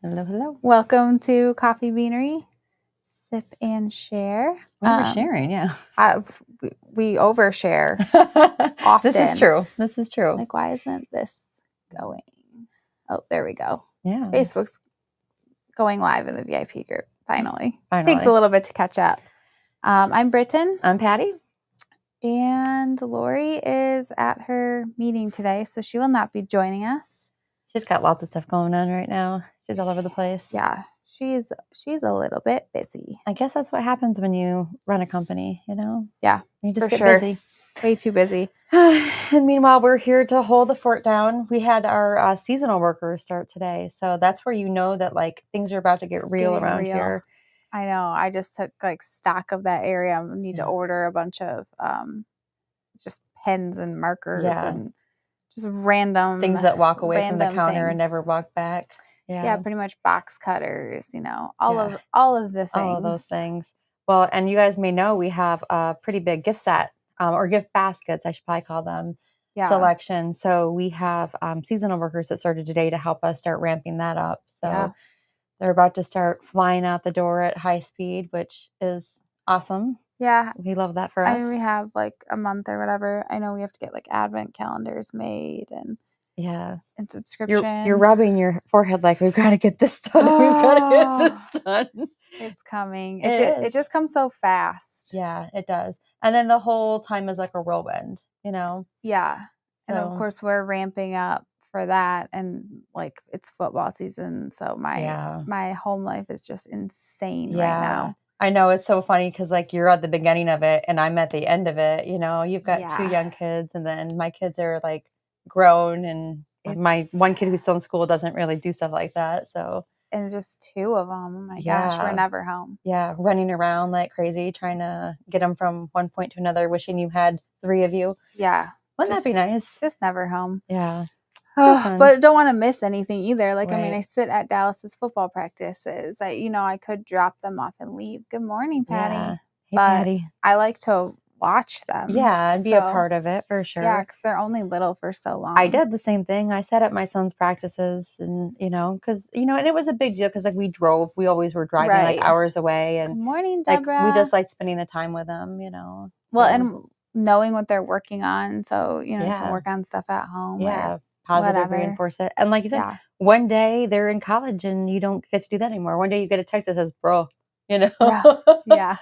Hello, hello. Welcome to Coffee Beanery. Sip and share. We're sharing, yeah. We overshare often. This is true. Like, why isn't this going? Oh, there we go. Yeah. Facebook's going live in the VIP group. Finally. Takes a little bit to catch up. I'm Britain. I'm Patti. And Laurie is at her meeting today, so she will not be joining us. She's got lots of stuff going on right now. She's all over the place. Yeah, she's a little bit busy. I guess that's what happens when you run a company, you know? Yeah, you just get busy. Way too busy. And meanwhile, we're here to hold the fort down. We had our seasonal workers start today, so that's where you know that like things are about to get real around here. I know. I just took like stock of that area. I need to order a bunch of just pens and markers and just random things that walk away from the counter and never walk back. Yeah, pretty much box cutters, you know, all of the things. All of those things. Well, and you guys may know we have a pretty big gift set or gift baskets, I should probably call them, selection. So we have seasonal workers that started today to help us start ramping that up. So they're about to start flying out the door at high speed, which is awesome. Yeah. We love that for us. I mean, we have like a month or whatever. I know we have to get like advent calendars made and subscription. You're rubbing your forehead like, we've got to get this done. We've got to get this done. It's coming. It just comes so fast. Yeah, it does. And then the whole time is like a whirlwind, you know? Yeah. So. And of course we're ramping up for that, and like it's football season, so my home life is just insane right now. I know, it's so funny because like you're at the beginning of it and I'm at the end of it. You know, you've got two young kids, and then my kids are like grown, and my one kid who's still in school doesn't really do stuff like that. So and just two of them. Oh my gosh, we're never home. Yeah, running around like crazy, trying to get them from one point to another, wishing you had three of you. Yeah. Wouldn't that be nice? Just never home. Yeah. But don't want to miss anything either. Like, I mean, I sit at Dallas's football practices. I could drop them off and leave. Good morning, Patti. Yeah. Hey, Patti. I like to watch them. Yeah, and be a part of it for sure. Yeah, because they're only little for so long. I did the same thing. I sat at my son's practices, and because and it was a big deal because like we drove. We always were driving like hours away. And good morning, Deborah. We just liked spending the time with them. Well, and knowing what they're working on, so you can work on stuff at home. Yeah. Positive reinforce it. And like you said, one day they're in college and you don't get to do that anymore. One day you get a text that says, bro, Yeah.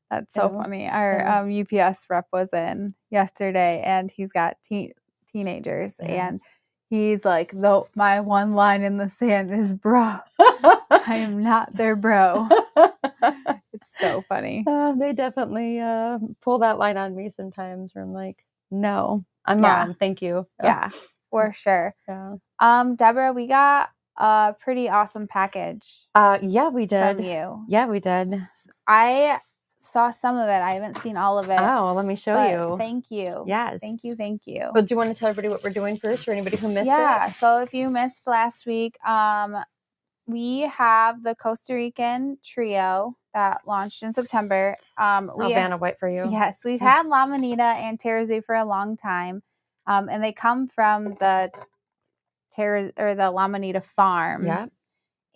That's so funny. Our UPS rep was in yesterday, and he's got teenagers, and he's like, my one line in the sand is, bro, I am not their bro. It's so funny. They definitely pull that line on me sometimes where I'm like, no, I'm mom. Thank you. Yeah. For sure. Yeah. Deborah, we got a pretty awesome package. Yeah, we did. From you. Yeah, we did. I saw some of it. I haven't seen all of it. Oh, well, let me show you. Thank you. Yes. Thank you. Well, do you want to tell everybody what we're doing first, for anybody who missed it? Yeah. So if you missed last week, we have the Costa Rican trio that launched in September. Vanna White for you. Yes, we've had La Manita and Terrazoo for a long time. And they come from the La Manita farm. Yeah.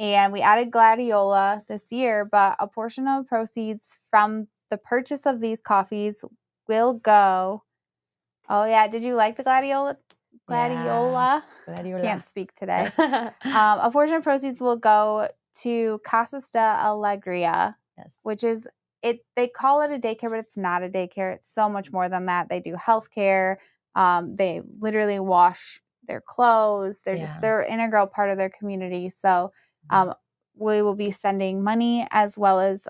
And we added Gladiola this year, but a portion of proceeds from the purchase of these coffees will go. Oh yeah, did you like the Gladiola? Gladiola. Can't speak today. A portion of proceeds will go to Casa sta Alegria, which is they call it a daycare, but it's not a daycare. It's so much more than that. They do healthcare. They literally wash their clothes. They're an integral part of their community. So we will be sending money, as well as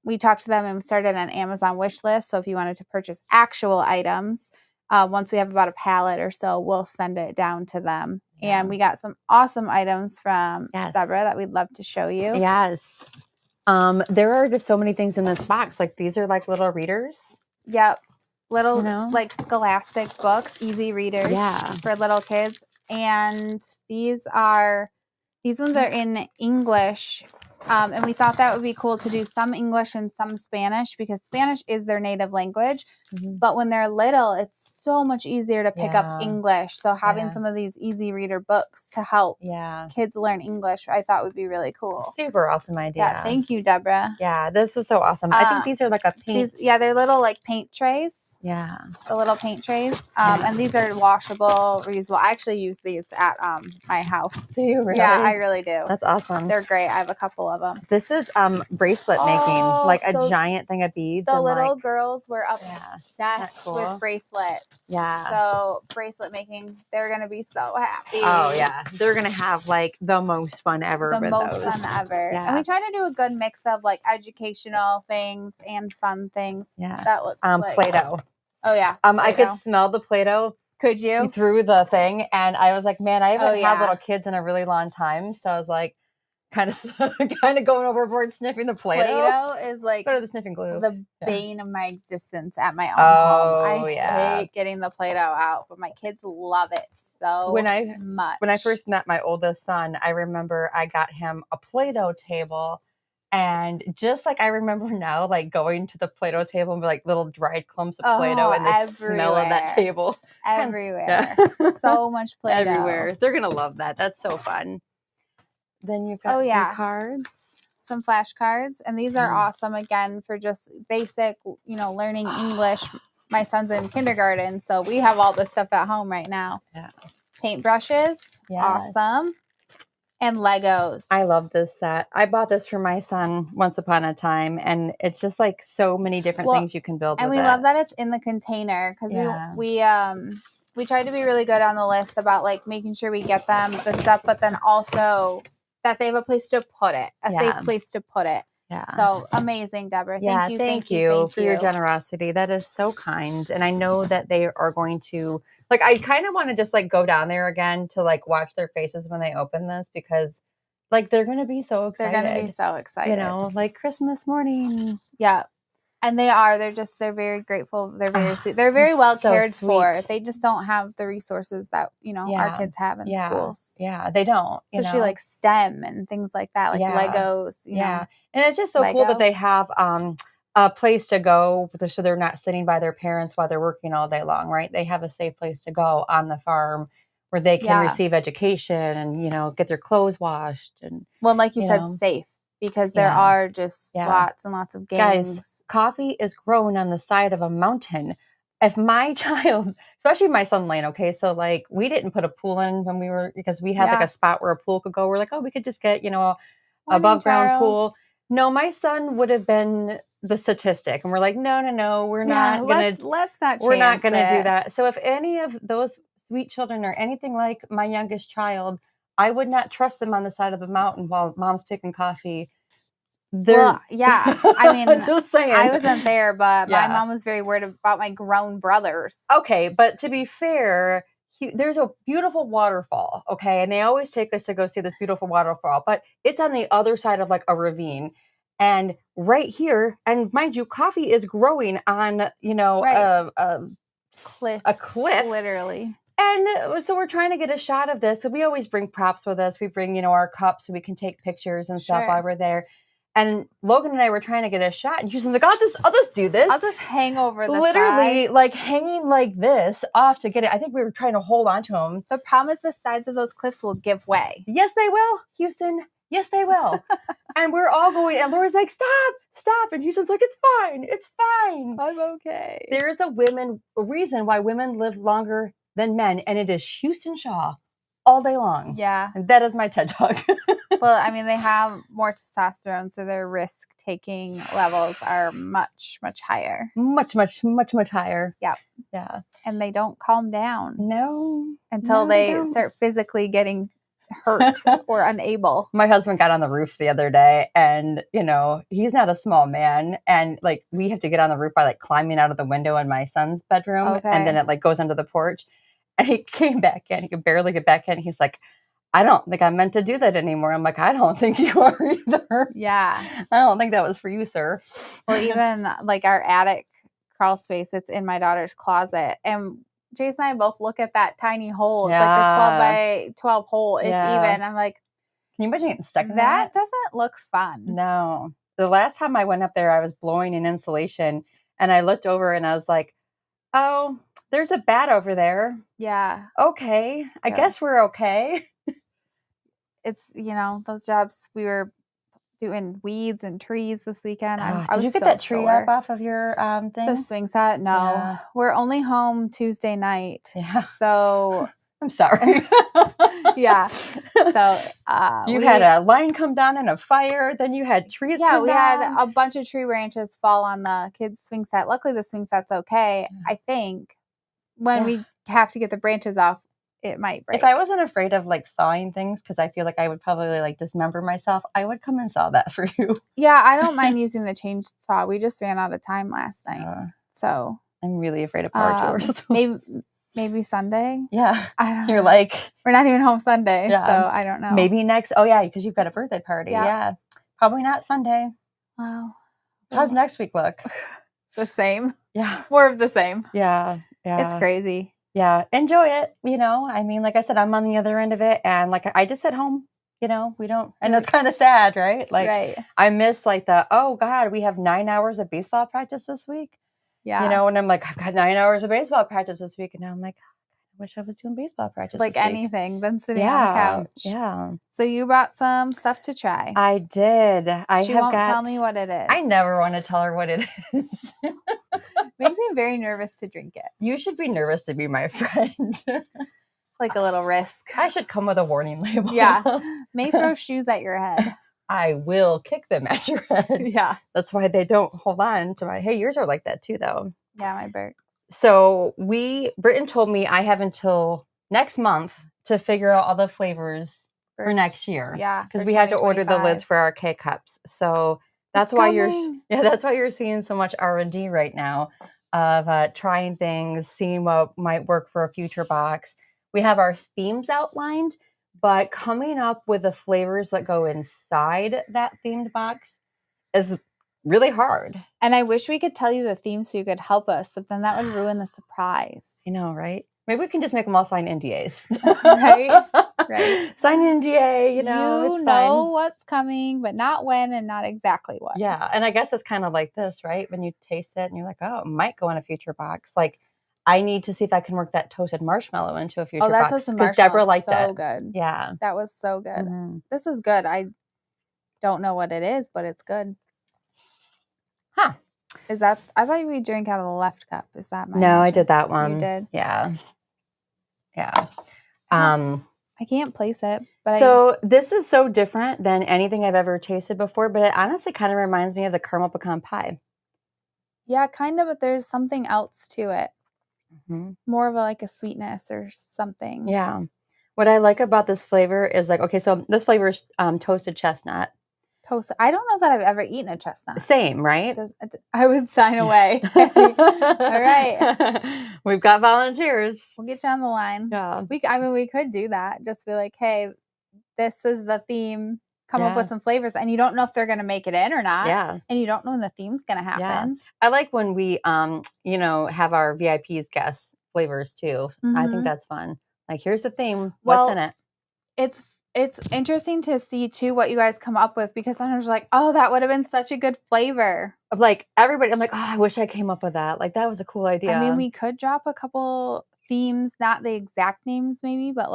we talked to them and started an Amazon wish list. So if you wanted to purchase actual items, once we have about a pallet or so, we'll send it down to them. Yeah. And we got some awesome items from Deborah that we'd love to show you. Yes. There are just so many things in this box. Like these are like little readers. Yep. Little like scholastic books, easy readers for little kids. And these ones are in English. And we thought that would be cool to do some English and some Spanish, because Spanish is their native language. But when they're little, it's so much easier to pick up English. So having some of these easy reader books to help kids learn English, I thought would be really cool. Super awesome idea. Yeah, thank you, Deborah. Yeah, this is so awesome. I think these are like a paint. They're little like paint trays. Yeah. The little paint trays. And these are washable, reusable. I actually use these at my house. Do you really? Yeah, I really do. That's awesome. They're great. I have a couple of them. This is bracelet making, like a giant thing of beads. The little girls were obsessed with bracelets. Yeah. So bracelet making, they're going to be so happy. Oh, yeah. They're going to have like the most fun ever. The most fun ever. Yeah. And we try to do a good mix of like educational things and fun things. Yeah. That looks like Play-Doh. Oh, yeah. I could smell the Play-Doh. Could you? Through the thing. And I was like, man, I haven't had little kids in a really long time. So I was like, kind of going overboard sniffing the Play-Doh. Play-Doh is like the sniffing glue. The bane of my existence at my own home. I hate getting the Play-Doh out, but my kids love it so much. When I first met my oldest son, I remember I got him a Play-Doh table. And just like I remember now, like going to the Play-Doh table and like little dried clumps of Play-Doh and the smell of that table. Everywhere. So much Play-Doh. Everywhere. They're going to love that. That's so fun. Then you've got some cards. Some flashcards. And these are awesome, again, for just basic, learning English. My son's in kindergarten, so we have all this stuff at home right now. Yeah. Paintbrushes. Yes. Awesome. And Legos. I love this set. I bought this for my son once upon a time, and it's just like so many different things you can build and with we love that it's in the container, because we tried to be really good on the list about like making sure we get them the stuff, but then also that they have a place to put it, a safe place to put it. Yeah. So amazing, Deborah. Thank you for your generosity. That is so kind. And I know that they are going to, like, I kind of want to just like go down there again to like watch their faces when they open this, because like they're going to be so excited. They're going to be so excited. Like Christmas morning. Yeah. And they're very grateful. They're very sweet. They're very well cared for. They just don't have the resources that, our kids have in schools. Yeah, they don't. Especially like STEM and things like that, like Legos. You know. And it's just so cool that they have a place to go, so they're not sitting by their parents while they're working all day long, right? They have a safe place to go on the farm where they can receive education and, get their clothes washed. And like you said, safe. Because there are just lots and lots of games. Guys, coffee is grown on the side of a mountain. If my child, especially my son Lane, okay, so like we didn't put a pool in when we were, because we had like a spot where a pool could go. We're like, oh, we could just get, above ground pool. No, my son would have been the statistic. And we're like, no, we're not going to. Let's not We're not going to do that. So if any of those sweet children are anything like my youngest child, I would not trust them on the side of the mountain while mom's picking coffee. I mean, just saying. I wasn't there, but my mom was very worried about my grown brothers. Okay, but to be fair, there's a beautiful waterfall, okay? And they always take us to go see this beautiful waterfall, but it's on the other side of like a ravine. And right here, and mind you, coffee is growing on, a cliff. Literally. And so we're trying to get a shot of this. So we always bring props with us. We bring, our cups so we can take pictures and stuff while we're there. And Logan and I were trying to get a shot. And Houston's like, I'll just do this. I'll just hang over the Literally, side. like hanging like this off to get it. I think we were trying to hold on to him. The problem is the sides of those cliffs will give way. Yes, they will, Houston. Yes, they will. And we're all going. And Laura's like, stop. And Houston's like, it's fine. I'm okay. There is a reason why women live longer than men. And it is Houston Shaw all day long. Yeah. And that is my TED Talk. Well, I mean, they have more testosterone, so their risk-taking levels are much, much higher. Much higher. Yeah. Yeah. And they don't calm down. No. Until they start physically getting hurt or unable. My husband got on the roof the other day, and, he's not a small man. And, like, we have to get on the roof by, like, climbing out of the window in my son's bedroom. Okay. And then it, like, goes under the porch. And he came back in. He could barely get back in. He's like, I don't think I'm meant to do that anymore. I'm like, I don't think you are either. Yeah. I don't think that was for you, sir. Well, even like our attic crawl space, it's in my daughter's closet. And Jason and I both look at that tiny hole. It's like the 12 by 12 hole, if even. I'm like, can you imagine getting stuck in that? That doesn't look fun. No. The last time I went up there, I was blowing in insulation, and I looked over and I was like, Oh, there's a bat over there. Yeah. Okay. I guess we're okay. It's, those jobs, we were doing weeds and trees this weekend. I Did was you get so that tree sore. up off of your thing? The swing set? No. Yeah. We're only home Tuesday night. Yeah. So I'm sorry. yeah. So you had a line come down in a fire, then you had trees come down. Yeah, we had a bunch of tree branches fall on the kids' swing set. Luckily the swing set's okay. I think when we have to get the branches off, it might break. If I wasn't afraid of like sawing things, because I feel like I would probably like dismember myself, I would come and saw that for you. Yeah, I don't mind using the chainsaw. We just ran out of time last night. So I'm really afraid of power tools. Maybe Sunday. Yeah. I don't You're know. like, we're not even home Sunday. Yeah. So I don't know. Maybe next. Oh yeah, because you've got a birthday party. Yeah. Probably not Sunday. Wow. How's next week look? The same. Yeah. More of the same. Yeah. Yeah. It's crazy. Yeah. Enjoy it. I mean, like I said, I'm on the other end of it. And like, I just sit home, we don't, and it's kind of sad, right? Like, I miss like oh God, we have 9 hours of baseball practice this week. Yeah. And I'm like, I've got 9 hours of baseball practice this week. And now I'm like, I wish I was doing baseball practice like this week. anything than sitting on the couch. Yeah. So you brought some stuff to try. I did. She won't tell me what it is. I never want to tell her what it is. Makes me very nervous to drink it. You should be nervous to be my friend. Like a little risk. I should come with a warning label. Yeah. May throw shoes at your head. I will kick them at your head. Yeah. That's why they don't hold on to hey, yours are like that too, though. Yeah, my Bert. So Britain told me I have until next month to figure out all the flavors for next year. Yeah. Because we had to order the lids for our K-cups. So that's why you're seeing so much R&D right now of trying things, seeing what might work for a future box. We have our themes outlined, but coming up with the flavors that go inside that themed box is really hard. And I wish we could tell you the theme so you could help us, but then that would ruin the surprise. I know, right? Maybe we can just make them all sign NDAs. Right? Right. Sign NDA, it's fine. What's coming, but not when and not exactly what. Yeah. And I guess it's kind of like this, right? When you taste it and you're like, oh, it might go in a future box. Like, I need to see if I can work that toasted marshmallow into a future box. Because Deborah liked it. So good. Yeah. That was so good. Mm-hmm. This is good. I don't know what it is, but it's good. Huh. Is that, I thought we drink out of the left cup. Is that my No, I did that one. You did? Yeah. Yeah. I can't place it. But so this is so different than anything I've ever tasted before, but it honestly kind of reminds me of the caramel pecan pie. Yeah, kind of, but there's something else to it. Mm-hmm. More of a sweetness or something. Yeah. What I like about this flavor is okay, so this flavor is toasted chestnut. Toast. I don't know that I've ever eaten a chestnut. Same, right? I would sign away. All right. We've got volunteers. We'll get you on the line. Yeah. We could do that. Just be like, hey, this is the theme. Come up with some flavors. And you don't know if they're going to make it in or not. Yeah. And you don't know when the theme's going to happen. Yeah. I like when we, have our VIPs guess flavors too. Mm-hmm. I think that's fun. Like, here's the theme. What's in it? It's interesting to see, too, what you guys come up with, because sometimes you're like, oh, that would have been such a good flavor. Of everybody, I'm like, oh, I wish I came up with that. Like, that was a cool idea. I mean, we could drop a couple themes, not the exact names maybe, but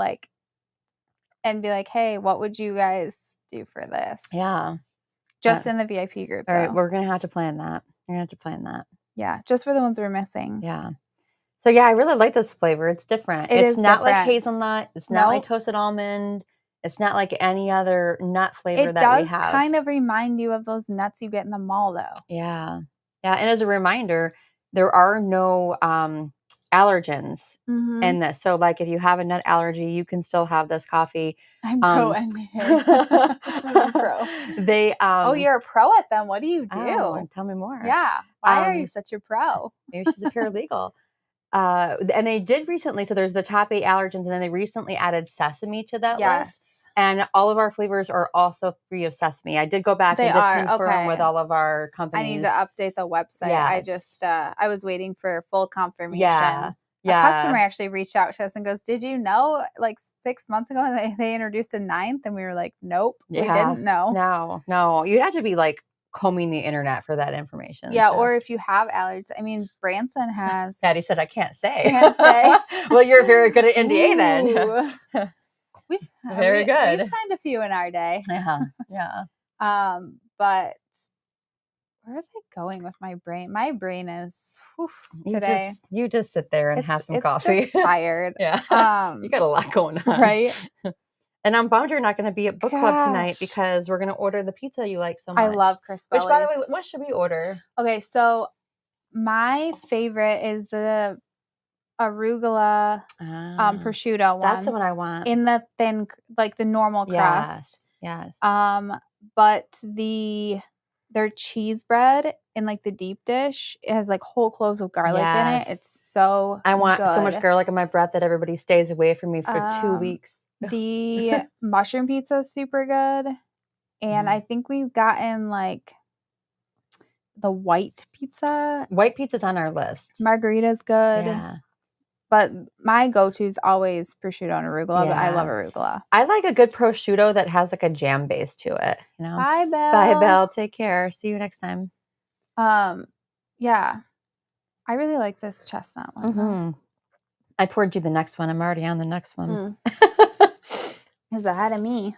and be like, hey, what would you guys do for this? Yeah. Just in the VIP group. All right, we're going to have to plan that. Yeah, just for the ones we're missing. Yeah. So, yeah, I really like this flavor. It's different. It's not like hazelnut. It's not like toasted almond. It's not like any other nut flavor that we have. It does kind of remind you of those nuts you get in the mall, though. Yeah. Yeah. And as a reminder, there are no allergens in this. So, if you have a nut allergy, you can still have this coffee. I'm pro NDA. I'm pro. You're a pro at them. What do you do? Oh, tell me more. Yeah. Why are you such a pro? Maybe she's a paralegal. And they did recently, so there's the top 8 allergens, and then they recently added sesame to that list. And all of our flavors are also free of sesame. I did go back and just confirm with all of our companies. I need to update the website. Yes. I just, I was waiting for full confirmation. Yeah. A customer actually reached out to us and goes, did you know 6 months ago they introduced a 9th? And we were like, nope, we didn't know. No. You'd have to be combing the internet for that information. Yeah, or if you have allergies. I mean, Branson has. Patty said, I can't say. Can't say. Well, you're very good at NDA then. Very good. We've signed a few in our day. Yeah. But where is it going with my brain? My brain is today. You just sit there and have some coffee. Just tired. Yeah. You got a lot going on. Right. And I'm bummed you're not going to be at book club tonight because we're going to order the pizza you like so much. I love Crispelli's. Which, by the way, what should we order? Okay, so my favorite is the arugula prosciutto one. That's the one I want. In the thin, like the normal crust. Yes. But their cheese bread in like the deep dish, it has like whole cloves of garlic in it. It's so I want good. So much garlic in my breath that everybody stays away from me for 2 weeks. The mushroom pizza is super good. And I think we've gotten like the white pizza. White pizza's on our list. Margarita's good. Yeah. But my go-to is always prosciutto and arugula, but I love arugula. I like a good prosciutto that has like a jam base to it. You know? Bye, Belle. Bye, Belle. Take care. See you next time. Yeah. I really like this chestnut one. Mm-hmm. I poured you the next one. I'm already on the next one. It's ahead of me.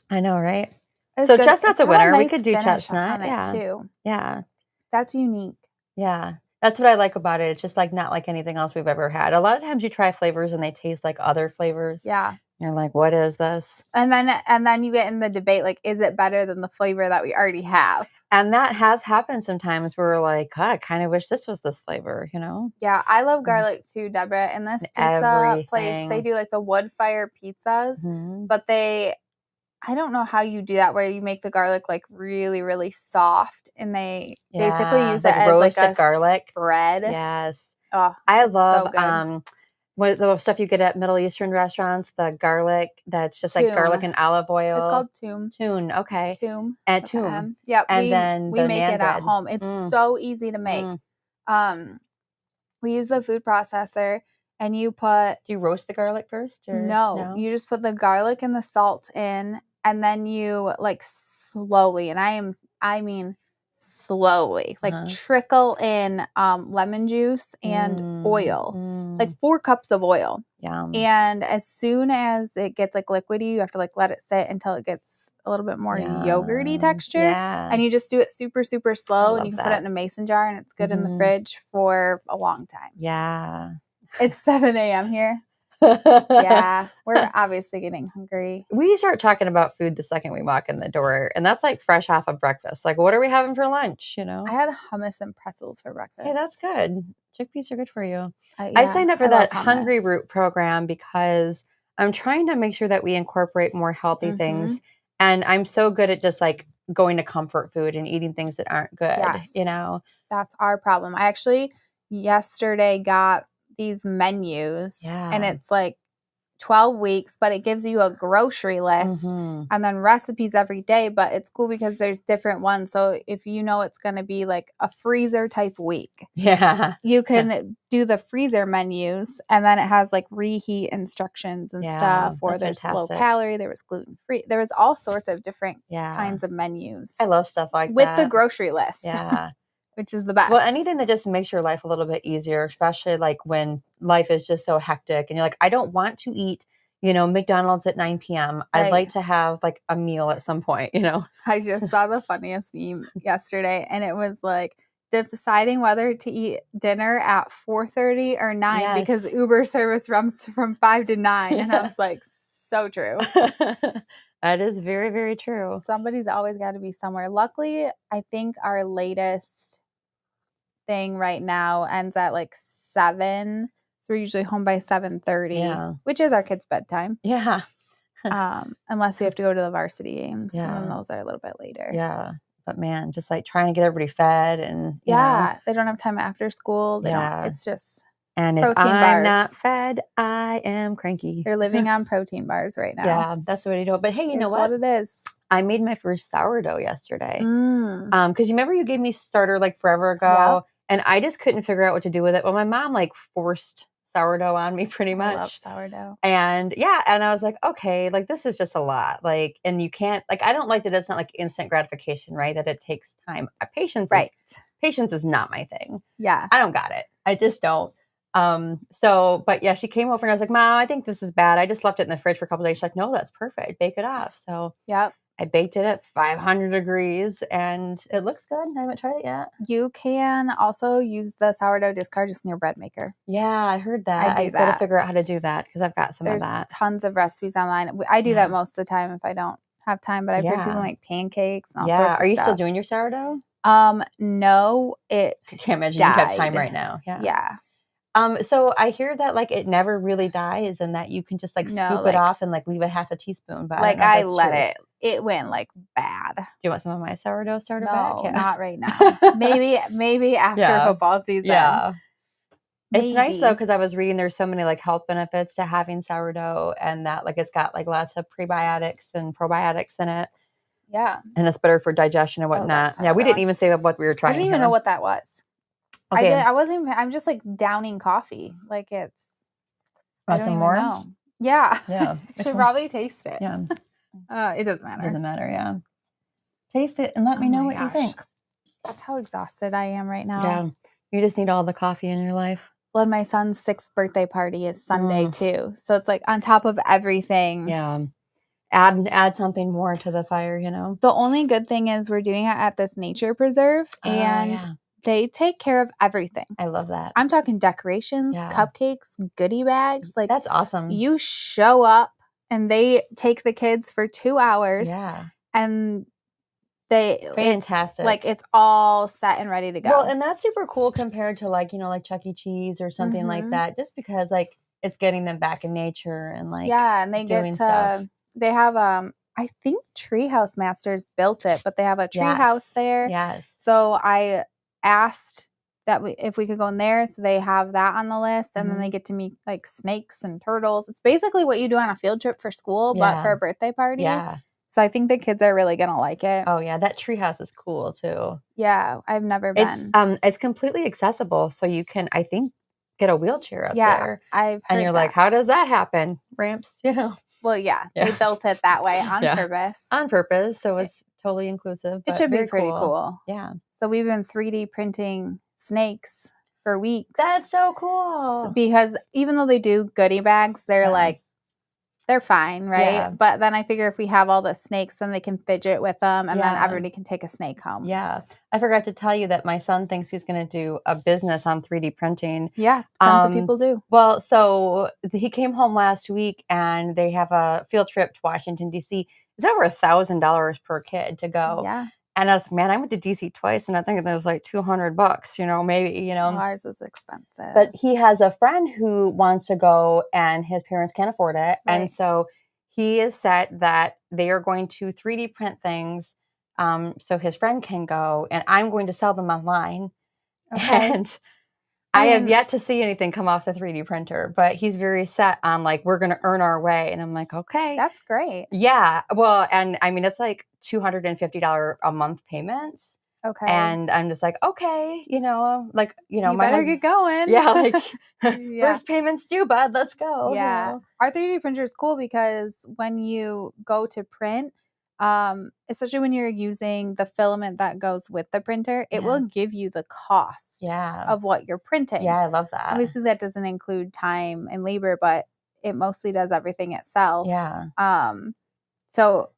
I know, right? It's so good. Chestnut's a winner. Nice we could do chestnut. Too. Yeah. That's unique. Yeah. That's what I like about it. It's just like not like anything else we've ever had. A lot of times you try flavors and they taste like other flavors. Yeah. You're like, what is this? And then you get in the debate, like, is it better than the flavor that we already have? And that has happened sometimes where we're like, I kind of wish this was this flavor, you know? Yeah, I love garlic too, Deborah. In this pizza place, they do like the wood fire pizzas, but I don't know how you do that where you make the garlic like really, really soft and they basically use it as like a garlic spread. Yes. Oh, I love what the stuff you get at Middle Eastern restaurants, the garlic that's just like garlic and olive oil. It's called toom. Toon, okay. Toom. At toom. Yeah, and then we make it at home. It's so easy to make. We use the food processor and you put... Do you roast the garlic first? Or no, you just put the garlic and the salt in and then you like slowly, and I mean slowly, like trickle in lemon juice and oil, like 4 cups of oil. Yum. And as soon as it gets like liquidy, you have to like let it sit until it gets a little bit more yogurty texture. Yeah. And you just do it super, super slow, and you can put it in a mason jar, and it's good in the fridge for a long time. Yeah. It's 7 a.m. here. Yeah, we're obviously getting hungry. We start talking about food the second we walk in the door, and that's like fresh off of breakfast. Like, what are we having for lunch? You know, I had hummus and pretzels for breakfast. Hey, that's good. Chickpeas are good for you. I signed up for that Hungry Root program because I'm trying to make sure that we incorporate more healthy things, and I'm so good at just like going to comfort food and eating things that aren't good. Yes. You know, that's our problem. I actually yesterday got these menus and it's like 12 weeks, but it gives you a grocery list and then recipes every day. But it's cool because there's different ones. So if you know it's going to be like a freezer type week, you can do the freezer menus, and then it has like reheat instructions and stuff. Or there's low calorie, there was gluten free, there was all sorts of different kinds of menus. I love stuff like with that. the grocery list. Yeah. Which is the best. Well, anything that just makes your life a little bit easier, especially like when life is just so hectic and you're like, I don't want to eat, you know, McDonald's at 9 p.m. I'd like to have like a meal at some point, you know? I just saw the funniest meme yesterday, and it was like deciding whether to eat dinner at 4:30 or 9 because Uber service runs from 5 to 9. And I was like, so true. That is very, very true. Somebody's always got to be somewhere. Luckily, I think our latest thing right now ends at like 7. So we're usually home by 7:30, which is our kids' bedtime. Yeah. Unless we have to go to the varsity games. And then those are a little bit later. Yeah. But man, just like trying to get everybody fed and you know. They don't have time after school. They don't. It's just and if protein I'm bars. not fed, I am cranky. They're living on protein bars right now. Yeah, that's the way to do it. But hey, you know what? It is. I made my first sourdough yesterday. Because you remember you gave me starter like forever ago, and I just couldn't figure out what to do with it. Well, my mom like forced sourdough on me pretty much. I love sourdough. And and I was like, okay, like this is just a lot. Like, and you can't, like, I don't like that it's not like instant gratification, right? That it takes time. Patience is not my thing. Yeah. I don't got it. I just don't. But yeah, she came over and I was like, Mom, I think this is bad. I just left it in the fridge for a couple of days. She's like, no, that's perfect. Bake it off. So yep. I baked it at 500 degrees and it looks good. I haven't tried it yet. You can also use the sourdough discard just in your bread maker. Yeah, I heard that. I do that. Got to figure out how to do that because I've got some of that. There's tons of recipes online. I do that most of the time if I don't have time, but I've heard people make pancakes and all sorts of stuff. Are you still doing your sourdough? No, it I can't imagine you have time right now. Yeah. So I hear that like it never really dies and that you can just like scoop it off and like leave a half a teaspoon. But like I let it. It went like bad. Do you want some of my sourdough starter back? No, not right now. maybe after football season. Yeah. Maybe. It's nice though because I was reading there's so many like health benefits to having sourdough and that like it's got like lots of prebiotics and probiotics in it. Yeah. And it's better for digestion and whatnot. We didn't even say what we were trying. I didn't even know what that was. Okay. I wasn't even, I'm just like downing coffee. Like it's. Want some more? Know. Yeah. Yeah. Should probably taste it. Yeah. It doesn't matter. Doesn't matter. Yeah. Taste it and let me know what you think. That's how exhausted I am right now. Yeah. You just need all the coffee in your life. Well, and my son's 6th birthday party is Sunday too. So it's like on top of everything. Yeah. Add something more to the fire, you know. The only good thing is we're doing it at this nature preserve and they take care of everything. I love that. I'm talking decorations, cupcakes, goodie bags. Like that's awesome. You show up and they take the kids for 2 hours. Yeah. And fantastic. It's all set and ready to go. Well, and that's super cool compared to like, you know, like Chuck E. Cheese or something like that, just because like it's getting them back in nature and like and they get to stuff. They have I think Treehouse Masters built it, but they have a treehouse there. Yes. So I asked that if we could go in there, so they have that on the list, and then they get to meet like snakes and turtles. It's basically what you do on a field trip for school, but for a birthday party. Yeah. So I think the kids are really gonna like it. Oh yeah, that treehouse is cool too. Yeah, I've never been. It's completely accessible, so you can, I think, get a wheelchair up there. I've heard and you're like, how does that happen? Ramps, you know. Well, they built it that way on purpose. On purpose, so it's totally inclusive. It should be pretty cool. Yeah. So we've been 3D printing snakes for weeks. That's so cool. Because even though they do goodie bags, they're like, they're fine, right? Yeah. But then I figure if we have all the snakes, then they can fidget with them and then everybody can take a snake home. Yeah. I forgot to tell you that my son thinks he's going to do a business on 3D printing. Yeah. Tons of people do. Well, so he came home last week and they have a field trip to Washington, D.C. It's over $1,000 per kid to go. Yeah. And I was, man, I went to DC twice and I think it was like $200, you know, maybe, you know. Ours was expensive. But he has a friend who wants to go and his parents can't afford it. Right. And so he is set that they are going to 3D print things so his friend can go and I'm going to sell them online. Okay. And I have yet to see anything come off the 3D printer, but he's very set on like, we're going to earn our way. And I'm like, okay. That's great. Yeah. Well, and I mean, it's like $250 a month payments. Okay. And I'm just like, okay, you know, like, you know, you better get going. Yeah. Like first payment's due, bud. Let's go. Yeah. You know? Our 3D printer is cool because when you go to print, especially when you're using the filament that goes with the printer, it will give you the cost of what you're printing. Yeah, I love that. Obviously, that doesn't include time and labor, but it mostly does everything itself. Yeah. So,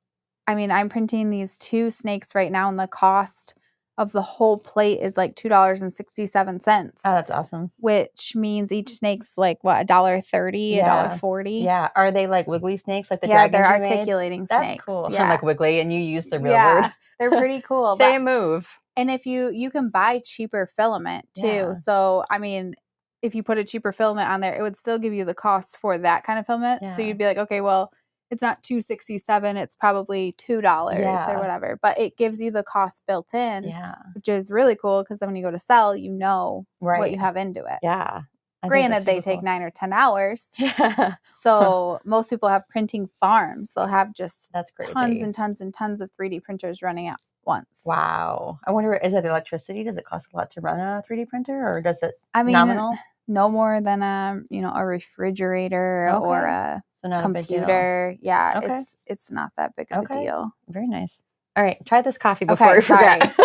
I mean, I'm printing these 2 snakes right now, and the cost of the whole plate is like $2.67. Oh, that's awesome. Which means each snake's like what, $1.30, $1.40. Yeah. Are they like wiggly snakes, like the dragons? Yeah, they're articulating snakes. That's cool. Yeah. Like wiggly, and you use the real word. They're pretty cool. They move. And if you can buy cheaper filament too. Yeah. So I mean, if you put a cheaper filament on there, it would still give you the cost for that kind of filament. Yeah. So you'd be like, okay, well, it's not $2.67, it's probably $2 or whatever. But it gives you the cost built in, which is really cool because then when you go to sell, you know what you have into it. Yeah. Granted, they take 9 or 10 hours. Yeah. So most people have printing farms. They'll have just tons and tons and tons of 3D printers running at once. Wow. I wonder, is it electricity? Does it cost a lot to run a 3D printer or does it nominal? no more than a refrigerator or a computer. Yeah, it's not that big of a deal. Very nice. All right, try this coffee before I forget.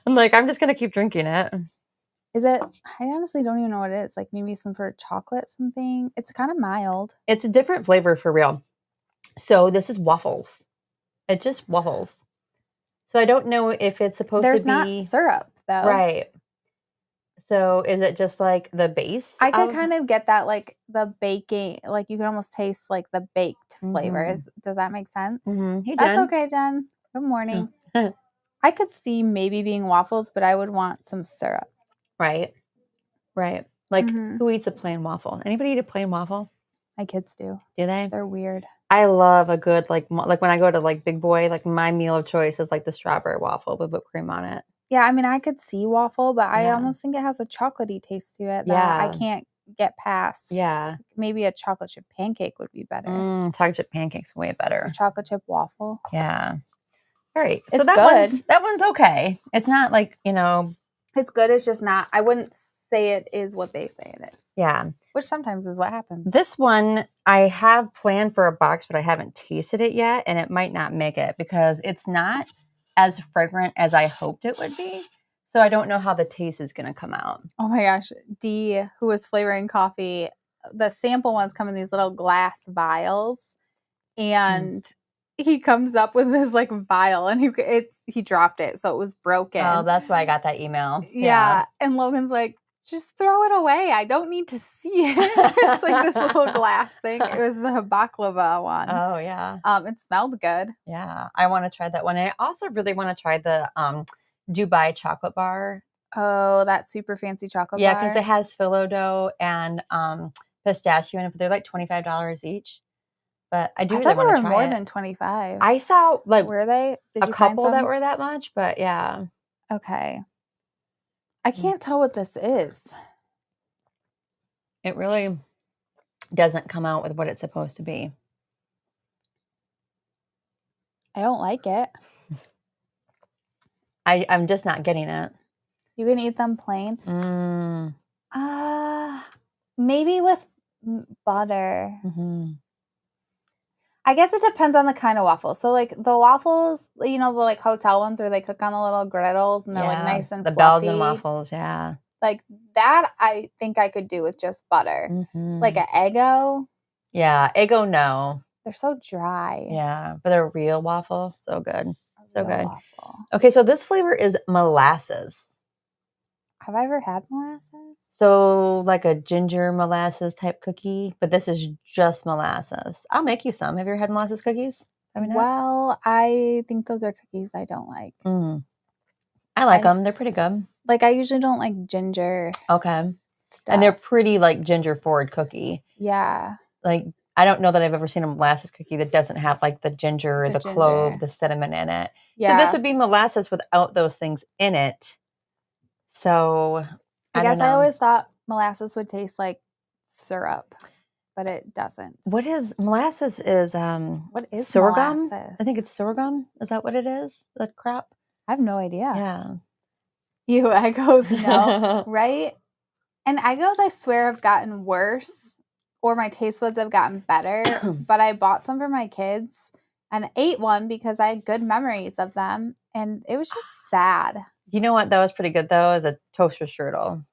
I'm like, I'm just gonna keep drinking it. Is it? I honestly don't even know what it is. Like maybe some sort of chocolate something. It's kind of mild. It's a different flavor for real. So this is waffles. It's just waffles. So I don't know if it's supposed to be. There's not syrup though. Right. So is it just like the base? I could kind of get that, like the baking, like you can almost taste like the baked flavors. Does that make sense? Hey, That's Jen. okay, Jen. Good morning. I could see maybe being waffles, but I would want some syrup. Right. Like who eats a plain waffle? Anybody eat a plain waffle? My kids do. Do they? They're weird. I love a good like when I go to like Big Boy, like my meal of choice is like the strawberry waffle with whipped cream on it. Yeah, I mean, I could see waffle, but I almost think it has a chocolatey taste to it that I can't get past. Yeah. Maybe a chocolate chip pancake would be better. Chocolate chip pancake's way better. A chocolate chip waffle. Yeah. All right. So that one's okay. It's not like, It's good. It's just not, I wouldn't say it is what they say it is. Yeah. Which sometimes is what happens. This one I have planned for a box, but I haven't tasted it yet, and it might not make it because it's not as fragrant as I hoped it would be. So I don't know how the taste is going to come out. Oh my gosh. Dee, who was flavoring coffee, the sample ones come in these little glass vials, and he comes up with this like vial, and he dropped it, so it was broken. Oh, that's why I got that email. Yeah. And Logan's like, just throw it away. I don't need to see it. It's like this little glass thing. It was the baklava one. Oh, yeah. It smelled good. Yeah. I want to try that one. And I also really want to try the Dubai chocolate bar. Oh, that super fancy chocolate bar. Yeah, because it has phyllo dough and pistachio in it, but they're like $25 each. But I do really want to try it. I thought they were more than 25. I saw like were they? Did you find a couple that were that much, but yeah. Okay. I can't tell what this is. It really doesn't come out with what it's supposed to be. I don't like it. I'm just not getting it. You can eat them plain. Maybe with butter. I guess it depends on the kind of waffle. So like the waffles, the like hotel ones where they cook on the little griddles and they're like nice and the fluffy. Belgian waffles, yeah. Like that, I think I could do with just butter. Like an Eggo. Yeah, Eggo, no. They're so dry. Yeah, but they're real waffle, so good. So good. Waffle. Okay, so this flavor is molasses. Have I ever had molasses? So like a ginger molasses type cookie, but this is just molasses. I'll make you some. Have you ever had molasses cookies? Well, I think those are cookies I don't like. I like them. They're pretty good. Like I usually don't like ginger. Okay. Stuff. And they're pretty like ginger forward cookie. Yeah. Like I don't know that I've ever seen a molasses cookie that doesn't have like the ginger, the clove, the cinnamon in it. Yeah. So this would be molasses without those things in it. So I guess I always thought molasses would taste like syrup, but it doesn't. What is molasses? What is sorghum? Molasses? I think it's sorghum. Is that what it is? The crop? I have no idea. Yeah. You Eggos know, right? And Eggos, I swear, have gotten worse, or my taste buds have gotten better. But I bought some for my kids and ate one because I had good memories of them, and it was just sad. You know what? That was pretty good, though, is a toaster strudel.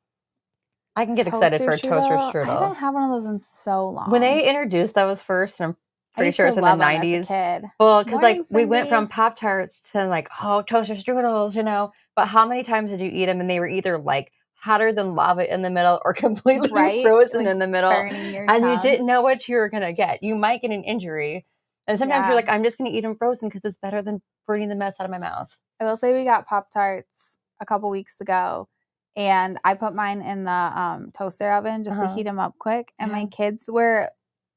I can get excited for a toaster strudel. I haven't had one of those in so long. When they introduced those first, and I'm pretty sure it's in the 90s. Well, because like we went from Pop-Tarts to like, toaster strudels, But how many times did you eat them and they were either like hotter than lava in the middle or completely frozen like in the middle, and you didn't know what you were going to get. You might get an injury. And sometimes you're like, I'm just going to eat them frozen because it's better than burning the mess out of my mouth. I will say we got Pop-Tarts a couple weeks ago, and I put mine in the toaster oven just to heat them up quick, and my kids were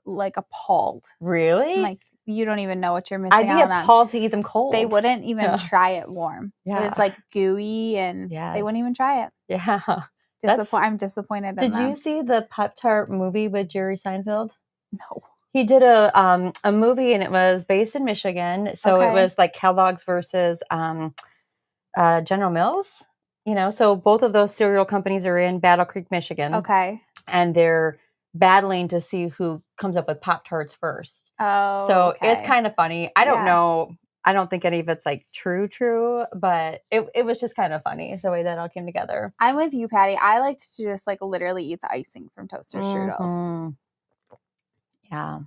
like appalled. Really? I'm like, you don't even know what you're missing out on. I'd be appalled to eat them cold. They wouldn't even try it warm. Yeah. It's like gooey, and they wouldn't even try it. Yeah. I'm disappointed in them. Did you see the Pop-Tart movie with Jerry Seinfeld? No. He did a movie, and it was based in Michigan. So it was like Kellogg's versus General Mills. so both of those cereal companies are in Battle Creek, Michigan. Okay. And they're battling to see who comes up with Pop-Tarts first. Oh, so okay. It's kind of funny. I don't know. I don't think any of it's like true, but it was just kind of funny the way that all came together. I'm with you, Patty. I liked to just like literally eat the icing from toaster strudels. Yeah.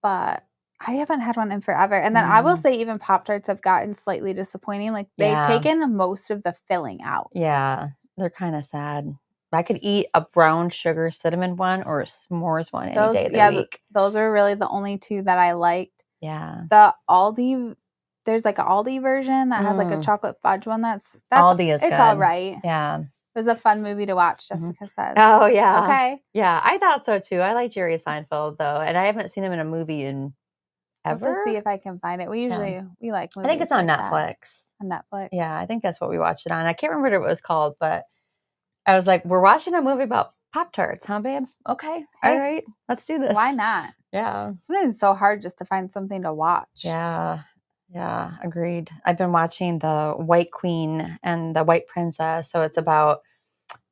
But I haven't had one in forever. And then I will say even Pop-Tarts have gotten slightly disappointing. Like they've taken most of the filling out. Yeah. They're kind of sad. I could eat a brown sugar cinnamon one or a s'mores one any day of the week. Those are really the only two that I liked. Yeah. The Aldi, there's like an Aldi version that has like a chocolate fudge one. That's Aldi is good. All right. Yeah. It was a fun movie to watch, Jessica says. Oh, yeah. Okay. Yeah, I thought so too. I like Jerry Seinfeld though, and I haven't seen him in a movie in ever. I'll have to see if I can find it. We usually we like movies. I think it's on Netflix. On Netflix. Yeah, I think that's what we watched it on. I can't remember what it was called, but I was like, we're watching a movie about Pop-Tarts, huh, babe? Okay. All right. Let's do this. Why not? Yeah. Sometimes it's so hard just to find something to watch. Yeah. Yeah. Agreed. I've been watching The White Queen and The White Princess. So it's about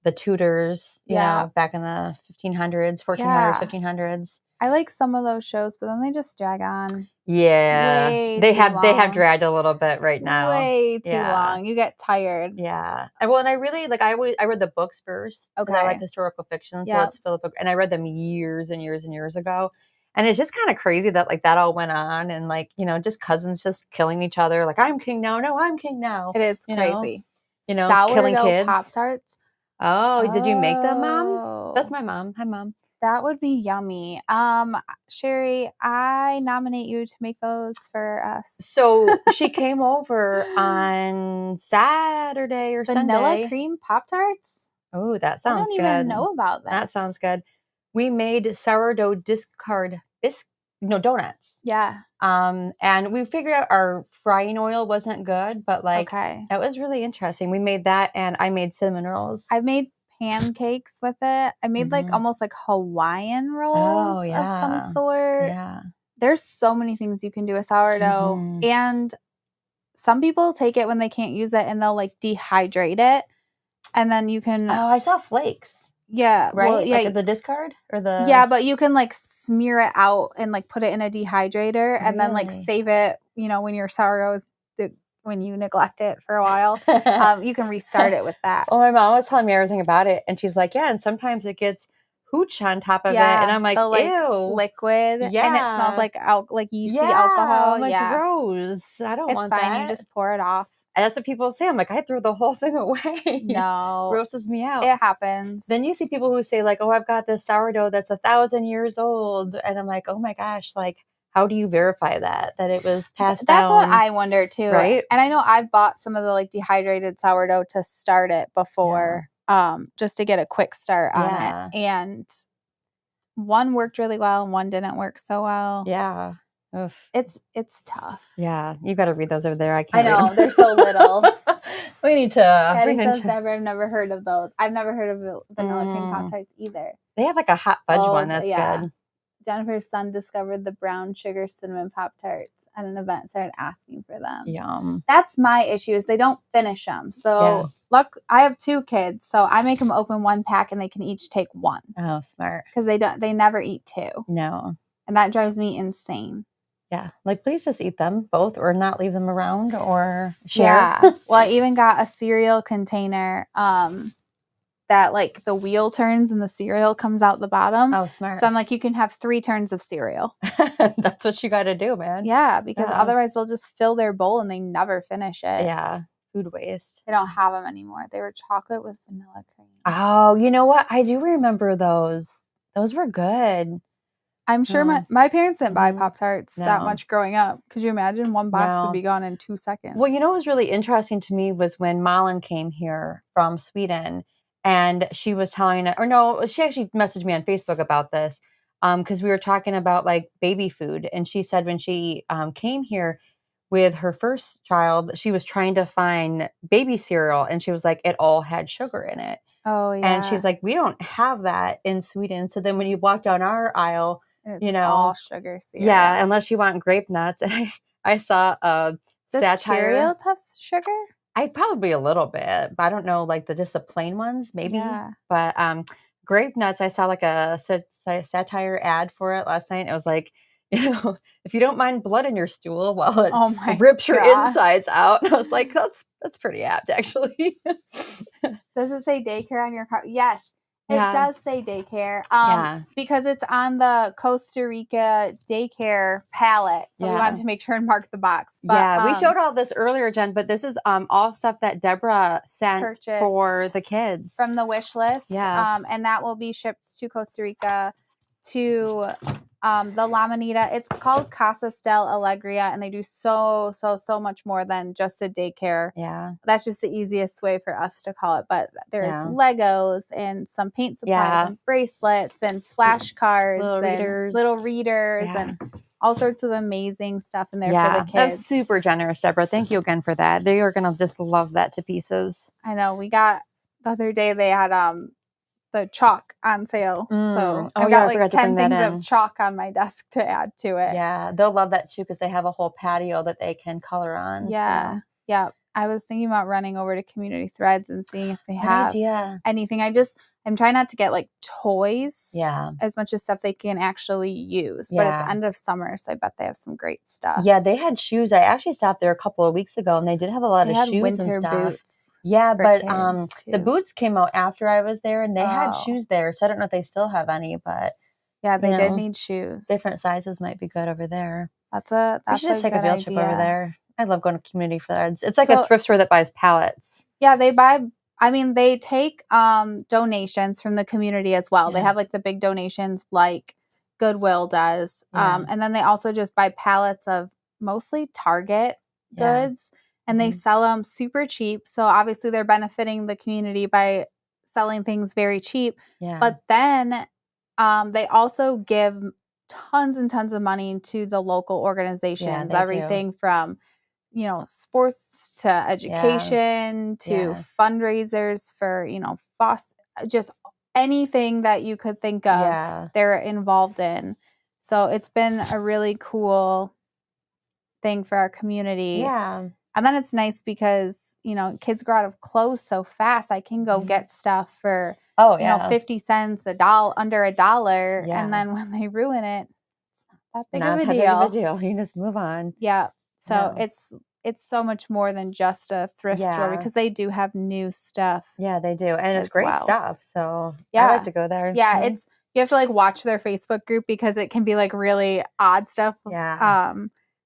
the Tudors, you know, back in the 1500s, 1400s, 1500s. I like some of those shows, but then they just drag on. Yeah. They have dragged a little bit right now. Way too long. You get tired. Yeah. And I really like I read the books first. Okay. I like historical fiction. So it's Philip Book, and I read them years and years and years ago. And it's just kind of crazy that like that all went on, and like, just cousins just killing each other. Like, I'm king now. No, I'm king now. It is crazy. Sourdough killing kids. Pop-Tarts. Oh, did you make them, Mom? That's my mom. Hi, Mom. That would be yummy. Sherry, I nominate you to make those for us. So she came over on Saturday or Sunday. Vanilla cream Pop-Tarts? Oh, that sounds good. I don't even know about this. That sounds good. We made sourdough donuts. Yeah. And we figured out our frying oil wasn't good, but like that was really interesting. We made that, and I made cinnamon rolls. I made pancakes with it. I made like almost like Hawaiian rolls of some sort. Yeah. There's so many things you can do with sourdough. And some people take it when they can't use it and they'll like dehydrate it. And then you can I saw flakes. Yeah. Right? Well, like the discard or the Yeah, but you can like smear it out and like put it in a dehydrator and then like save it, when your sourdough is when you neglect it for a while, you can restart it with that. Well, my mom was telling me everything about it, and she's like, yeah, and sometimes it gets hooch on top of it, and I'm like, ew, liquid, and it smells like yeasty alcohol. I'm like, gross. I don't want that. It's fine. You just pour it off. And that's what people say. I'm like, I throw the whole thing away. No, grosses me out. It happens. Then you see people who say like, oh, I've got this sourdough that's 1,000 years old, and I'm like, oh my gosh, like, how do you verify that it was passed down? That's what I wonder too. Right? And I know I've bought some of the like dehydrated sourdough to start it before, just to get a quick start on it. And one worked really well and one didn't work so well. Yeah. Oof. It's tough. Yeah. You got to read those over there. I can't. I know. Read them. They're so little. We need to. Patty says never. I've never heard of those. I've never heard of vanilla cream Pop-Tarts either. They have like a hot fudge one. That's good. Jennifer's son discovered the brown sugar cinnamon Pop-Tarts at an event, started asking for them. Yum. That's my issue is they don't finish them. So I have 2 kids, so I make them open 1 pack and they can each take 1. Oh, smart. Because they never eat 2. No. And that drives me insane. Yeah. Like, please just eat them both or not leave them around or share. Yeah. Well, I even got a cereal container that like the wheel turns and the cereal comes out the bottom. Oh, smart. So I'm like, you can have 3 turns of cereal. That's what you got to do, man. Yeah, because otherwise they'll just fill their bowl and they never finish it. Yeah. Food waste. They don't have them anymore. They were chocolate with vanilla cream. Oh, you know what? I do remember those. Those were good. I'm sure my parents didn't buy Pop-Tarts that much growing up. Could you imagine? 1 box would be gone in 2 seconds. Well, what was really interesting to me was when Malin came here from Sweden. And she was telling she actually messaged me on Facebook about this because we were talking about like baby food. And she said when she came here with her first child, she was trying to find baby cereal. And she was like, it all had sugar in it. Oh, yeah. And she's like, we don't have that in Sweden. So then when you walk down our aisle, it's all sugar cereal. Yeah, unless you want grape nuts. And I saw a Does satire. Cheerios have sugar? I probably a little bit, but I don't know, like just the plain ones, maybe. Yeah. But grape nuts, I saw like a satire ad for it last night. It was like, if you don't mind blood in your stool while it Oh my rips your God. insides out. And I was like, that's pretty apt, actually. Does it say daycare on your car? Yes. It Yeah. does say daycare. Yeah. Because it's on the Costa Rica daycare pallet. So we wanted to make sure and mark the box. But, yeah, we showed all this earlier, Jen, but this is all stuff that Deborah sent for the kids. From the wish list. Yeah. And that will be shipped to Costa Rica to the La Manita. It's called Casa del Alegria, and they do so much more than just a daycare. Yeah. That's just the easiest way for us to call it. But there's Legos and some paint supplies and bracelets and flashcards and little readers and all sorts of amazing stuff in there for the kids. That's super generous, Deborah. Thank you again for that. They are going to just love that to pieces. I know. We got the other day, they had the chalk on sale. So I've got like 10 things of chalk on my desk to add to it. Yeah, they'll love that too because they have a whole patio that they can color on. Yeah. Yeah. I was thinking about running over to Community Threads and seeing if they have anything. I'm trying not to get like toys as much as stuff they can actually use. But it's end of summer, so I bet they have some great stuff. Yeah, they had shoes. I actually stopped there a couple of weeks ago, and they did have a lot of shoes winter and stuff. Boots. Yeah, but the boots came out after I was there, and they had shoes there. So I don't know if they still have any, but yeah, they did need shoes. Different sizes might be good over there. That's a just take a field trip over there. I love going to Community Threads. It's like a thrift store that buys pallets. Yeah, they take donations from the community as well. They have like the big donations like Goodwill does. And then they also just buy pallets of mostly Target goods, and they sell them super cheap. So obviously they're benefiting the community by selling things very cheap. Yeah. But then they also give tons and tons of money to the local organizations, everything from sports to education to fundraisers for, just anything that you could think of, they're involved in. So it's been a really cool thing for our community. Yeah. And then it's nice because, kids grow out of clothes so fast. I can go get stuff for, 50 cents, under $1. Yeah. And then when they ruin it, it's not that big of a deal. You just move on. Yeah. So it's so much more than just a thrift store because they do have new stuff. Yeah, they do. And it's great stuff. So I like to go there. Yeah, you have to like watch their Facebook group because it can be like really odd stuff. Yeah.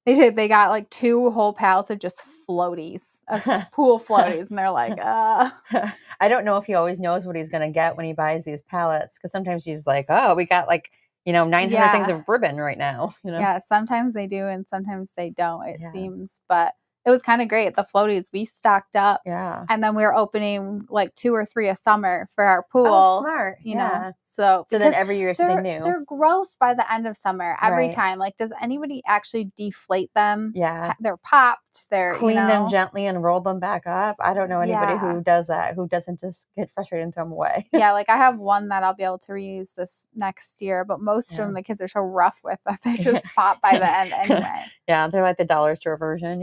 They got like 2 whole pallets of just floaties, of pool floaties, and they're like, I don't know if he always knows what he's going to get when he buys these pallets because sometimes he's like, oh, we got like 900 things of ribbon right now. Yeah, sometimes they do and sometimes they don't, it seems. But it was kind of great. The floaties, we stocked up. Yeah. And then we were opening like 2 or 3 a summer for our pool. Oh, smart. You know. So then every year something new. They're gross by the end of summer every time. Like, does anybody actually deflate them? Yeah. They're popped. They're clean them gently and roll them back up. I don't know anybody who does that, who doesn't just get frustrated and throw them away. Yeah, like I have one that I'll be able to reuse this next year, but most of them the kids are so rough with that they just pop by the end anyway. Yeah, they're like the dollar store version,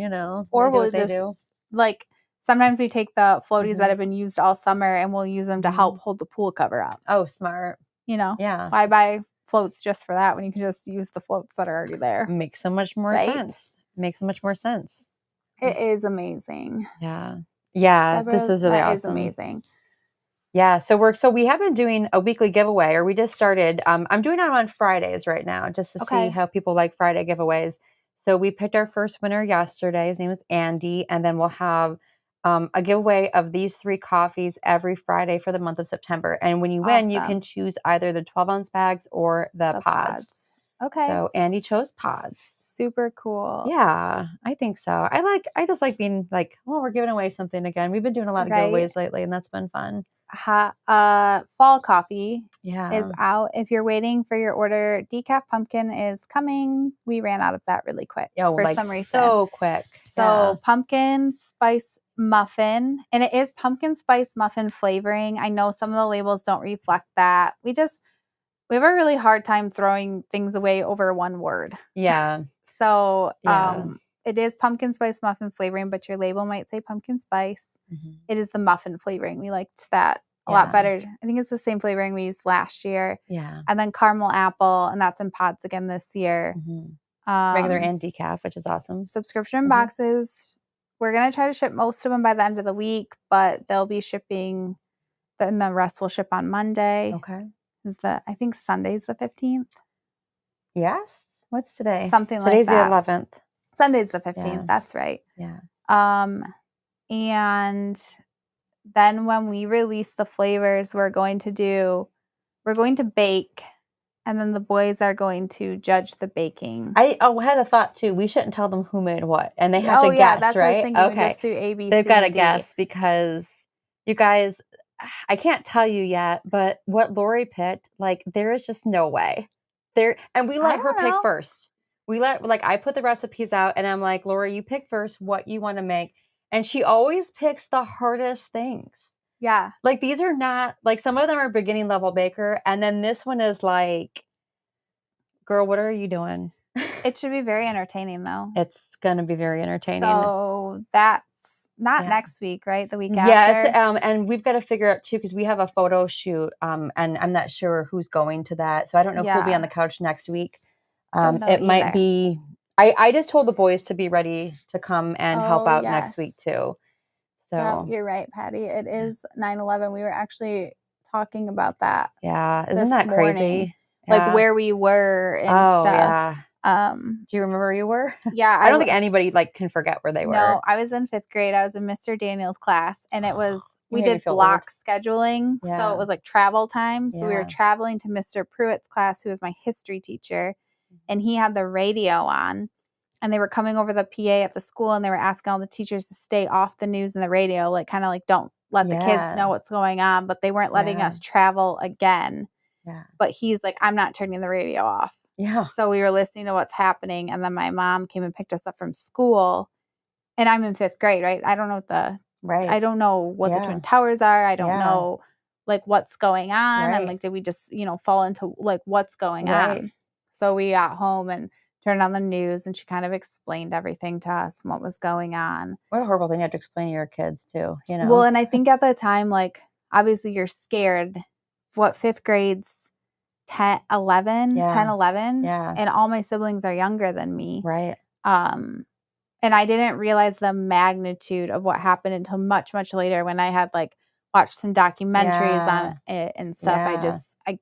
Or we'll just like sometimes we take the floaties that have been used all summer and we'll use them to help hold the pool cover up. Oh, smart. Yeah. Why buy floats just for that when you can just use the floats that are already there? Makes so much more sense. Makes so much more sense. It is amazing. Yeah. Yeah. Deborah, this is really awesome. It is amazing. Yeah. So we have been doing a weekly giveaway, or we just started. I'm doing it on Fridays right now just to see how people like Friday giveaways. So we picked our first winner yesterday. His name is Andy. And then we'll have a giveaway of these 3 coffees every Friday for the month of September. And when you win, you can choose either the 12-ounce bags or the pods. Okay. So Andy chose pods. Super cool. Yeah, I think so. I just like being like, oh, we're giving away something again. We've been doing a lot of giveaways lately, and that's been fun. Fall coffee is Yeah. out. If you're waiting for your order, decaf pumpkin is coming. We ran out of that really quick for some reason. So quick. So pumpkin spice muffin, and it is pumpkin spice muffin flavoring. I know some of the labels don't reflect that. We have a really hard time throwing things away over one word. Yeah. So It is pumpkin spice muffin flavoring, but your label might say pumpkin spice. It is the muffin flavoring. We liked that a lot better. I think it's the same flavoring we used last year. Yeah. And then caramel apple, and that's in pods again this year. Regular and decaf, which is awesome. Subscription boxes. We're going to try to ship most of them by the end of the week, but they'll be shipping, then the rest will ship on Monday. Okay. I think Sunday's the 15th. Yes. What's today? Something Today's like that. Today's the 11th. Sunday's the 15th. Yeah. That's right. Yeah. And then when we release the flavors, we're going to bake, and then the boys are going to judge the baking. I had a thought too. We shouldn't tell them who made what, and they have to guess, yeah, that's right? What I was thinking. Okay. We just do A, B, They've C, got to and D. guess, because you guys, I can't tell you yet, but what Laurie picked, like, there is just no way. And we let her pick first. I put the recipes out, and I'm like, Laurie, you pick first what you want to make. And she always picks the hardest things. Yeah. Like, these are not, like, some of them are beginning level baker, and then this one is like, girl, what are you doing? It should be very entertaining, though. It's going to be very entertaining. So that's not next week, right? The week after? Yes, and we've got to figure out, too, because we have a photo shoot, and I'm not sure who's going to that. So I don't know if we'll be on the couch next week. It might be, I just told the boys to be ready to come and help out next week, too. So you're right, Patty. It is 9/11. We were actually talking about that. Yeah, isn't that crazy? Like where we were and stuff. Yeah. Do you remember where you were? Yeah. I don't think anybody can forget where they were. No, I was in 5th grade. I was in Mr. Daniel's class, and it was, we did block scheduling. Yeah. So it was like travel time. So we were traveling to Mr. Pruitt's class, who was my history teacher, and he had the radio on, and they were coming over the PA at the school, and they were asking all the teachers to stay off the news and the radio, like kind of like don't let the kids know what's going on, but they weren't letting us travel again. Yeah. But he's like, I'm not turning the radio off. Yeah. So we were listening to what's happening, and then my mom came and picked us up from school, and I'm in 5th grade, right? I don't know I don't know what the Twin Towers are. I don't know like what's going on. Right. And like, did we just, fall into like what's going on? So we got home and turned on the news, and she kind of explained everything to us and what was going on. What a horrible thing you have to explain to your kids too, Well, and I think at the time, like, obviously you're scared. What, 5th grade's 10, 11? Yeah. And all my siblings are younger than me. Right. And I didn't realize the magnitude of what happened until much, much later, when I had like watched some documentaries on it and stuff. I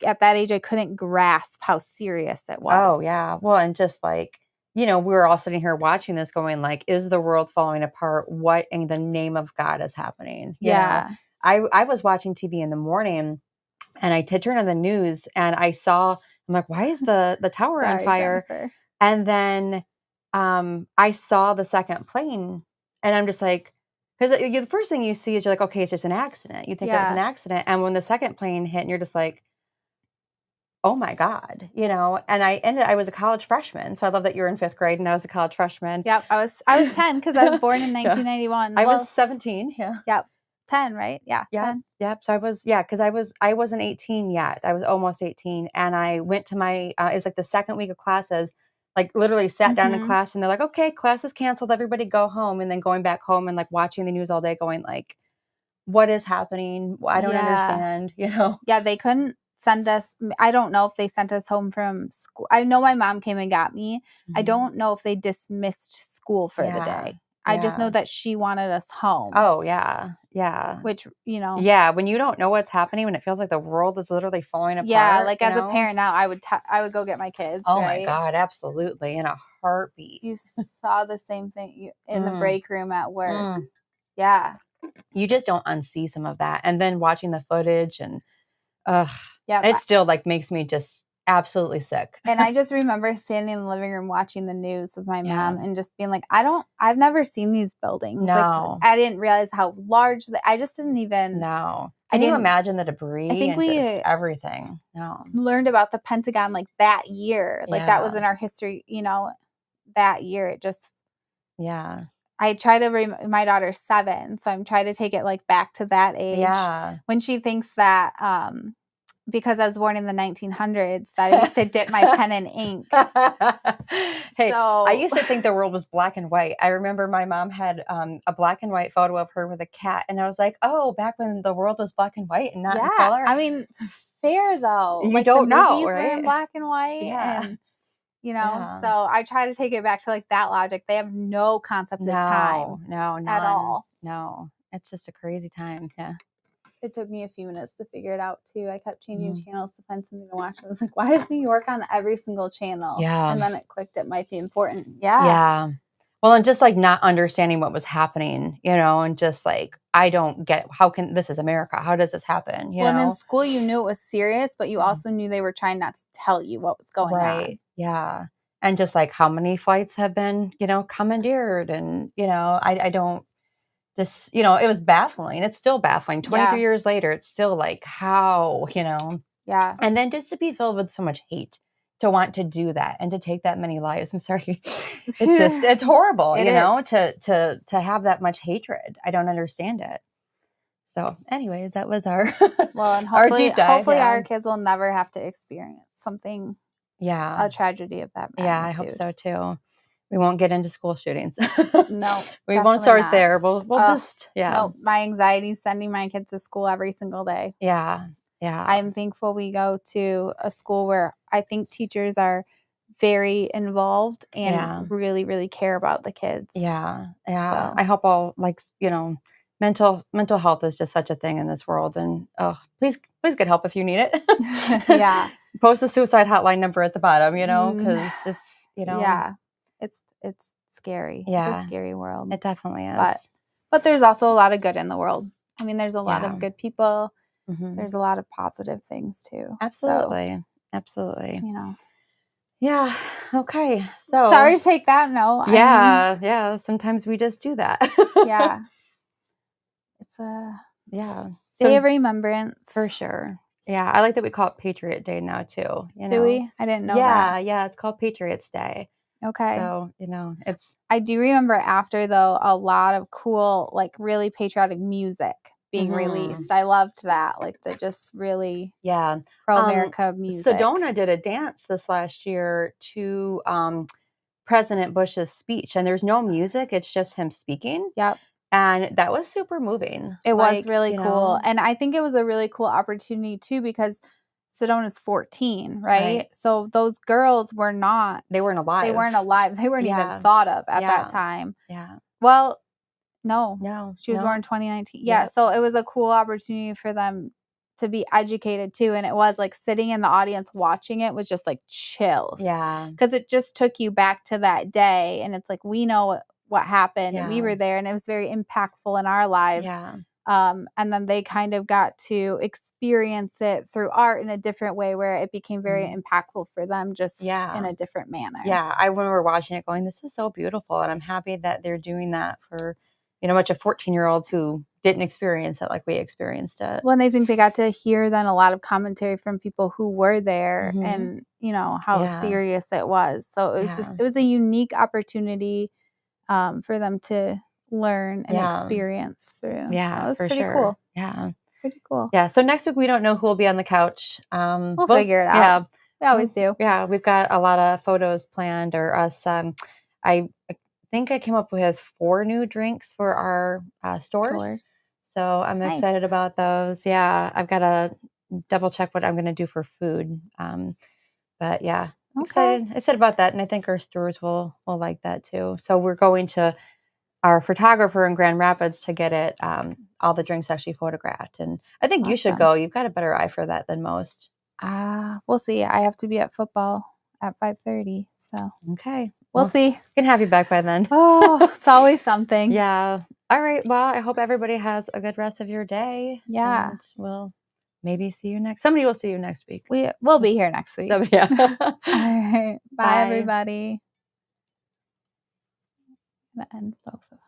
at that age, I couldn't grasp how serious it was. Oh, yeah. Well, and just like, we were all sitting here watching this going like, is the world falling apart? What in the name of God is happening? You know? I was watching TV in the morning, and I did turn on the news, and I'm like, why is the tower on fire? Jennifer. And then I saw the second plane, and I'm just like, because the first thing you see is you're like, okay, it's just an accident. You think it was an accident. And when the second plane hit, and you're just like, oh my God, and I was a college freshman. So I love that you're in 5th grade and I was a college freshman. Yep. I was 10 because I was born in 1991. I was 17. Yeah. Yep. 10, right? Yeah. Yeah. 10. Yep. So because I wasn't 18 yet. I was almost 18. And I went to it was like the second week of classes, like literally sat down in class, and they're like, okay, class is canceled. Everybody go home. And then going back home and like watching the news all day going like, what is happening? I don't understand, Yeah. They couldn't send us. I don't know if they sent us home from school. I know my mom came and got me. I don't know if they dismissed school for the day. I just know that she wanted us home. Oh, yeah. Yeah. Which, Yeah, when you don't know what's happening, when it feels like the world is literally falling apart. Yeah, like as a parent now, I would go get my kids. Oh, right? my God, absolutely. In a heartbeat. You saw the same thing in the break room at work. Yeah. You just don't unsee some of that. And then watching the footage and, it still like makes me just absolutely sick. And I just remember standing in the living room watching the news with my mom and just being like, I've never seen these buildings. No. Like, I didn't realize how large I just didn't even. No. Can you imagine the debris? I think just everything. No. Learned about the Pentagon like that year. Like that was in our history, that year. It just. Yeah. I try to my daughter's 7, so I'm trying to take it like back to that age. Yeah. When she thinks that because I was born in the 1900s that I used to dip my pen in ink. Hey, I used to think the world was black and white. I remember my mom had a black and white photo of her with a cat. And I was like, oh, back when the world was black and white and not in color. I mean, fair though. You like don't the movies know, were in right? black and white. Yeah. And, so I try to take it back to like that logic. They have no concept of time. No, at all. No, it's just a crazy time. Yeah. It took me a few minutes to figure it out too. I kept changing channels to find something to watch. I was like, why is New York on every single channel? Yeah. And then it clicked it might be important. Yeah. Yeah. Well, and just like not understanding what was happening, and just like, I don't get, this is America. How does this happen? And in school, you knew it was serious, but you also knew they were trying not to tell you what was going on. Yeah. And just like how many flights have been, commandeered and, I don't just, it was baffling. It's still baffling. 23 years later, it's still like how, Yeah. And then just to be filled with so much hate to want to do that and to take that many lives. I'm sorry. It's horrible, to have that much hatred. I don't understand it. So anyways, that was our, and our deep dive. Hopefully our kids will never have to experience something, a tragedy of that magnitude. Yeah, I hope so too. We won't get into school shootings. No, we won't start there. We'll just, No, my anxiety is sending my kids to school every single day. Yeah. I'm thankful we go to a school where I think teachers are very involved and really, really care about the kids. Yeah. So. I hope all mental health is just such a thing in this world. And please get help if you need it. Yeah. Post the suicide hotline number at the bottom, because if, Yeah. It's scary. Yeah. It's a scary world. It definitely is. But there's also a lot of good in the world. I mean, there's a lot of good people. There's a lot of positive things too. Absolutely. So, absolutely. Yeah. Okay. So sorry to take that note. Yeah. Sometimes we just do that. Yeah. It's a day of remembrance. For sure. Yeah. I like that we call it Patriot Day now too. Do we? I didn't know that. Yeah. It's called Patriots Day. Okay. So, I do remember after though a lot of cool, like really patriotic music being released. I loved that. Like the just really pro-America music. Sedona did a dance this last year to President Bush's speech, and there's no music. It's just him speaking. Yep. And that was super moving. It was really cool. And I think it was a really cool opportunity too, because Sedona's 14, right? So those girls were not. They weren't alive. They weren't alive. They weren't even thought of at that time. Yeah. Well, no. She was born in 2019. Yeah. Yep. So it was a cool opportunity for them to be educated too. And it was like sitting in the audience watching it was just like chills. Yeah. Because it just took you back to that day. And it's like, we know what happened. And we were there and it was very impactful in our lives. Yeah. And then they kind of got to experience it through art in a different way where it became very impactful for them just in a different manner. Yeah. I remember watching it going, this is so beautiful. And I'm happy that they're doing that for, a bunch of 14-year-olds who didn't experience it like we experienced it. Well, and I think they got to hear then a lot of commentary from people who were there and, how serious it was. So it was it was a unique opportunity for them to learn and experience through. Yeah, so it was for pretty sure. cool. Yeah. Pretty cool. Yeah. So next week, we don't know who will be on the couch. We'll figure it out. Yeah. We always do. Yeah. We've got a lot of photos planned or us. I think I came up with 4 new drinks for our stores. So I'm excited about those. Yeah. I've got to double check what I'm going to do for food. But yeah, excited about that. And I think our stores will like that too. So we're going to our photographer in Grand Rapids to get it, all the drinks actually photographed. And I think you should go. You've got a better eye for that than most. We'll see. I have to be at football at 5:30. So okay. We'll see. Can have you back by then. Oh, it's always something. Yeah. All right. Well, I hope everybody has a good rest of your day. Yeah. And we'll maybe see you somebody will see you next week. We'll be here next week. Yeah. All right. Bye, everybody. I'm gonna end both of